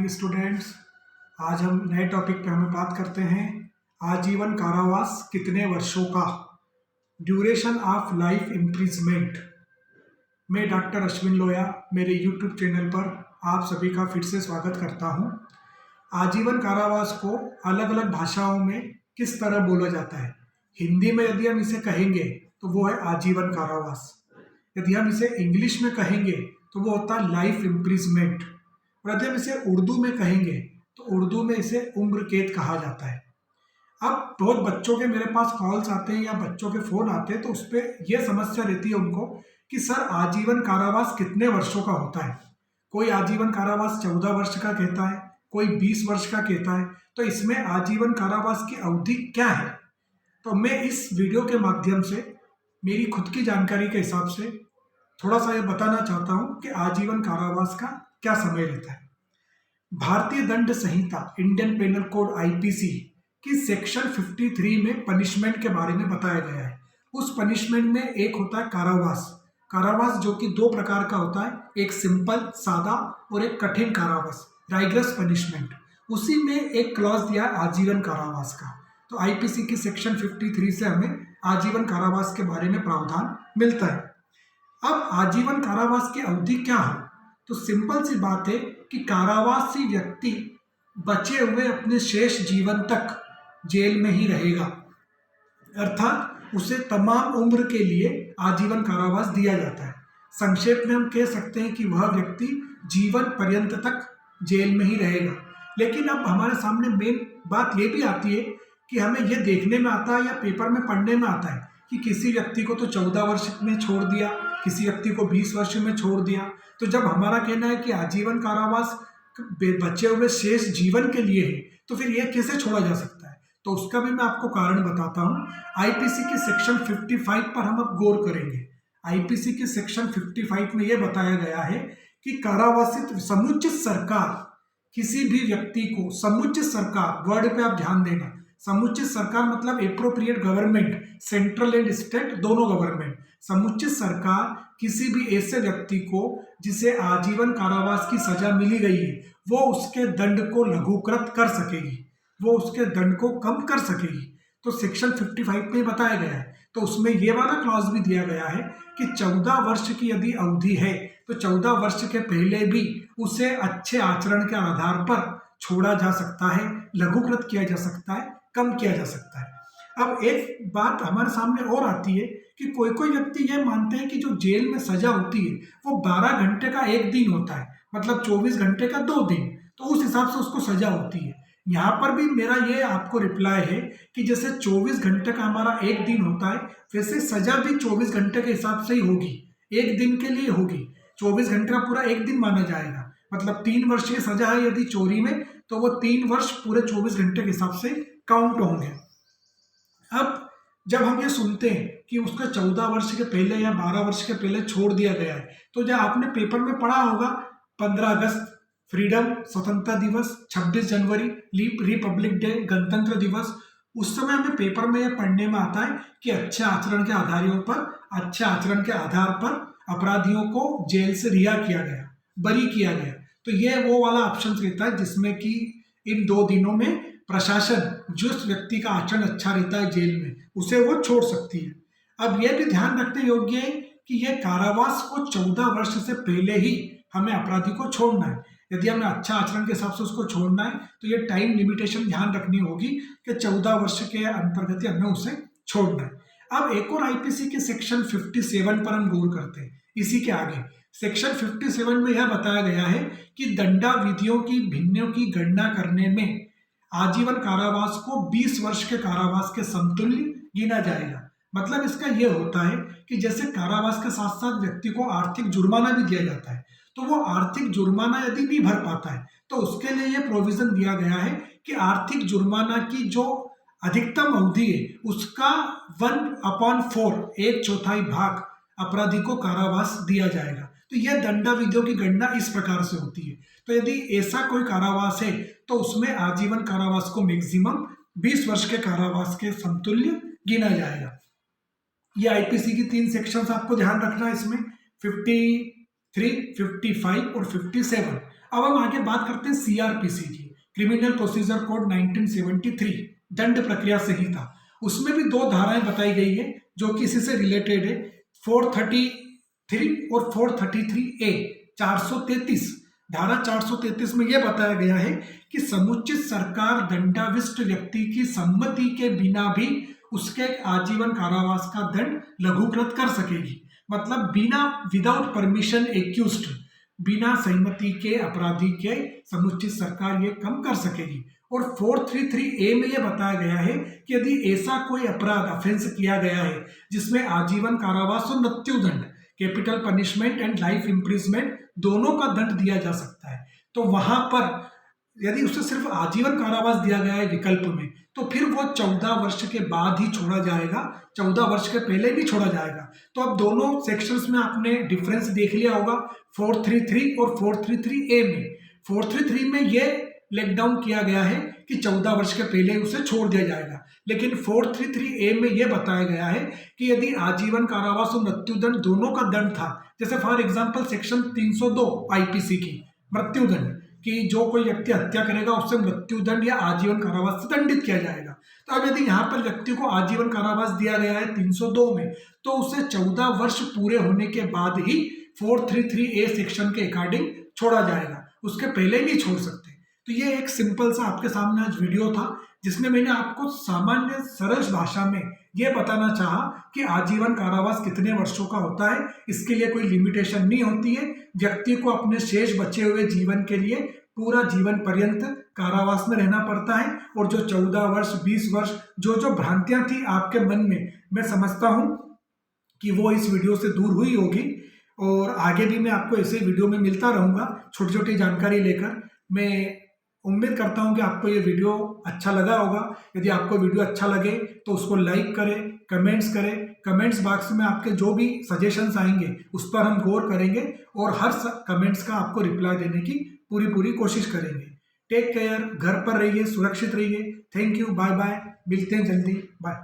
Morning students. आज हम नए टॉपिक पे हम बात करते हैं आजीवन कारावास कितने वर्षों का, ड्यूरेशन ऑफ लाइफ इम्प्रिजमेंट। मैं डॉक्टर अश्विन लोया मेरे यूट्यूब चैनल पर आप सभी का फिर से स्वागत करता हूं। आजीवन कारावास को अलग अलग भाषाओं में किस तरह बोला जाता है। हिंदी में यदि हम इसे कहेंगे तो वो है आजीवन कारावास। यदि हम इसे इंग्लिश में कहेंगे तो वो होता है लाइफ इम्प्रिजमेंट। और यदि हम इसे उर्दू में कहेंगे तो उर्दू में इसे उम्र कैद कहा जाता है। अब बहुत बच्चों के मेरे पास कॉल्स आते हैं या बच्चों के फ़ोन आते हैं तो उस पर यह समस्या रहती है उनको कि सर आजीवन कारावास कितने वर्षों का होता है। कोई आजीवन कारावास 14 वर्ष का कहता है, कोई 20 वर्ष का कहता है। तो इसमें आजीवन कारावास की अवधि क्या है, तो मैं इस वीडियो के माध्यम से मेरी खुद की जानकारी के हिसाब से थोड़ा सा ये बताना चाहता हूँ कि आजीवन कारावास का क्या समय रहता है। भारतीय दंड संहिता इंडियन पेनल कोड आईपीसी की सेक्शन 53 में पनिशमेंट के बारे में बताया गया है। उस पनिशमेंट में एक होता है कारावास। कारावास जो कि दो प्रकार का होता है, एक सिंपल सादा और एक कठिन कारावास, राइगरस पनिशमेंट। उसी में एक क्लॉज दिया है आजीवन कारावास का। तो आईपीसी की सेक्शन 53 से हमें आजीवन कारावास के बारे में प्रावधान मिलता है। अब आजीवन कारावास की अवधि क्या हो, तो सिंपल सी बात है कि कारावासी व्यक्ति बचे हुए अपने शेष जीवन तक जेल में ही रहेगा, अर्थात उसे तमाम उम्र के लिए आजीवन कारावास दिया जाता है। संक्षेप में हम कह सकते हैं कि वह व्यक्ति जीवन पर्यंत तक जेल में ही रहेगा। लेकिन अब हमारे सामने मेन बात यह भी आती है कि हमें यह देखने में आता है या पेपर में पढ़ने में आता है कि किसी व्यक्ति को तो 14 वर्ष में छोड़ दिया, किसी व्यक्ति को 20 वर्ष में छोड़ दिया। तो जब हमारा कहना है कि आजीवन कारावास बचे हुए शेष जीवन के लिए है, तो फिर यह कैसे छोड़ा जा सकता है, तो उसका भी मैं आपको कारण बताता हूं। आईपीसी के सेक्शन 55 पर हम अब गौर करेंगे। आईपीसी के सेक्शन 55 में यह बताया गया है कि कारावासित समुचित सरकार किसी भी व्यक्ति को, समुचित सरकार वर्ड पे आप ध्यान देना, समुचित सरकार मतलब appropriate government, central and state दोनों गवर्नमेंट, समुचित सरकार किसी भी ऐसे व्यक्ति को जिसे आजीवन कारावास की सजा मिली गई है वो उसके दंड को लघुकृत कर सकेगी, वो उसके दंड को कम कर सकेगी। तो सेक्शन 55 में बताया गया है। तो उसमें ये वाला क्लॉज भी दिया गया है कि 14 वर्ष की यदि अवधि है तो 14 वर्ष के पहले भी उसे अच्छे आचरण के आधार पर छोड़ा जा सकता है, लघुकृत किया जा सकता है, कम किया जा सकता है। अब एक बात हमारे सामने और आती है कि कोई कोई व्यक्ति यह मानते हैं कि जो जेल में सजा होती है वो 12 घंटे का एक दिन होता है, मतलब 24 घंटे का 2 दिन, तो उस हिसाब से उसको सजा होती है। यहाँ पर भी मेरा ये आपको रिप्लाई है कि जैसे 24 घंटे का हमारा एक दिन होता है, वैसे सजा भी 24 घंटे के हिसाब से ही होगी, एक दिन के लिए होगी। 24 घंटे का पूरा एक दिन माना जाएगा, मतलब 3 वर्ष की सजा है यदि चोरी में, तो वो 3 वर्ष पूरे 24 घंटे के हिसाब से काउंट होंगे। अब जब हम ये सुनते हैं कि उसका 14 वर्ष के पहले या 12 वर्ष के पहले छोड़ दिया गया है, तो जब आपने पेपर में पढ़ा होगा 15 अगस्त फ्रीडम स्वतंत्रता दिवस, 26 जनवरी रिपब्लिक डे गणतंत्र दिवस, उस समय हमें पेपर में यह पढ़ने में आता है कि अच्छे आचरण के आधार पर अपराधियों को जेल से रिहा किया गया, बरी किया गया। तो यह वो वाला ऑप्शन रहता है जिसमें कि इन 2 दिनों में प्रशासन जिस व्यक्ति का आचरण अच्छा रहता है जेल में उसे वो छोड़ सकती है। अब यह भी ध्यान रखने योग्य है कि यह कारावास को 14 वर्ष से पहले ही हमें अपराधी को छोड़ना है। यदि हमें अच्छा आचरण के हिसाब से उसको छोड़ना है तो ये टाइम लिमिटेशन ध्यान रखनी होगी कि 14 वर्ष के अंतर्गत हमें उसे छोड़ना है। अब एक और आईपीसी के सेक्शन 57 पर हम गौर करते हैं। इसी के आगे सेक्शन 57 में यह बताया गया है कि दंडा विधियों की भिन्नों की गणना करने में आजीवन कारावास को 20 वर्ष के कारावास के समतुल्य गिना जाएगा। मतलब इसका यह होता है कि जैसे कारावास के साथ साथ व्यक्ति को आर्थिक जुर्माना भी दिया जाता है, तो वो आर्थिक जुर्माना यदि नहीं भर पाता है तो उसके लिए यह प्रोविजन दिया गया है कि आर्थिक जुर्माना की जो अधिकतम अवधि है उसका 1/4 एक चौथाई भाग अपराधी को कारावास दिया जाएगा। तो यह दंडा विधियों की गणना इस प्रकार से होती है। तो यदि ऐसा कोई कारावास है तो उसमें आजीवन कारावास को मैक्सिमम 20 वर्ष के कारावास के समतुल्य गिना जाएगा। ये आईपीसी की 3 सेक्शंस आपको ध्यान रखना है इसमें, 53, 55 और 57। अब हम आगे बात करते हैं सीआरपीसी की, क्रिमिनल प्रोसीजर कोड 1973, दंड प्रक्रिया संहिता। उसमें भी दो धाराएं बताई गई है जो कि इसी से रिलेटेड है, 433 और 433A। 433 धारा 433 में यह बताया गया है कि समुचित सरकार दंडाविष्ट व्यक्ति की सम्मति के बिना भी उसके आजीवन कारावास का दंड लघुकृत कर सकेगी। मतलब बिना, विदाउट परमिशन एक्यूज्ड, बिना सहमति के अपराधी के समुचित सरकार ये कम कर सकेगी। और 433A में यह बताया गया है कि यदि ऐसा कोई अपराध ऑफेंस किया गया है जिसमें आजीवन कारावास और मृत्युदंड, capital punishment and life imprisonment दोनों का दंड दिया जा सकता है, तो वहां पर यदि उसे सिर्फ आजीवन कारावास दिया गया है विकल्प में, तो फिर वो 14 वर्ष के बाद ही छोड़ा जाएगा, 14 वर्ष के पहले भी छोड़ा जाएगा। तो अब दोनों सेक्शंस में आपने डिफरेंस देख लिया होगा 433 और 433A में। 433 में ये लेग डाउन किया गया है कि 14 वर्ष के पहले उसे छोड़ दिया जाएगा, लेकिन 433A में यह बताया गया है कि यदि आजीवन कारावास और मृत्युदंड दोनों का दंड था, जैसे फॉर एग्जांपल सेक्शन 302 आईपीसी की मृत्युदंड, कि जो कोई व्यक्ति हत्या करेगा उससे मृत्युदंड या आजीवन कारावास से दंडित किया जाएगा। तो अब यदि यहाँ पर व्यक्ति को आजीवन कारावास दिया गया है 302 में, तो उसे 14 वर्ष पूरे होने के बाद ही 433A सेक्शन के अकॉर्डिंग छोड़ा जाएगा, उसके पहले नहीं छोड़ सकते। तो ये एक सिंपल सा आपके सामने आज वीडियो था जिसमें मैंने आपको सामान्य सरल भाषा में ये बताना चाहा कि आजीवन कारावास कितने वर्षों का होता है। इसके लिए कोई लिमिटेशन नहीं होती है, व्यक्ति को अपने शेष बचे हुए जीवन के लिए पूरा जीवन पर्यंत कारावास में रहना पड़ता है। और जो 14 वर्ष 20 वर्ष जो भ्रांतियां थी आपके मन में, मैं समझता हूं कि वो इस वीडियो से दूर हुई होगी। और आगे भी मैं आपको ऐसे वीडियो में मिलता रहूंगा छोटी छोटी जानकारी लेकर। मैं उम्मीद करता हूं कि आपको ये वीडियो अच्छा लगा होगा। यदि आपको वीडियो अच्छा लगे तो उसको लाइक करें, कमेंट्स करें। कमेंट्स बॉक्स में आपके जो भी सजेशंस आएंगे उस पर हम गौर करेंगे और हर कमेंट्स का आपको रिप्लाई देने की पूरी कोशिश करेंगे। टेक केयर, घर पर रहिए, सुरक्षित रहिए। थैंक यू, बाय बाय, मिलते हैं जल्दी, बाय।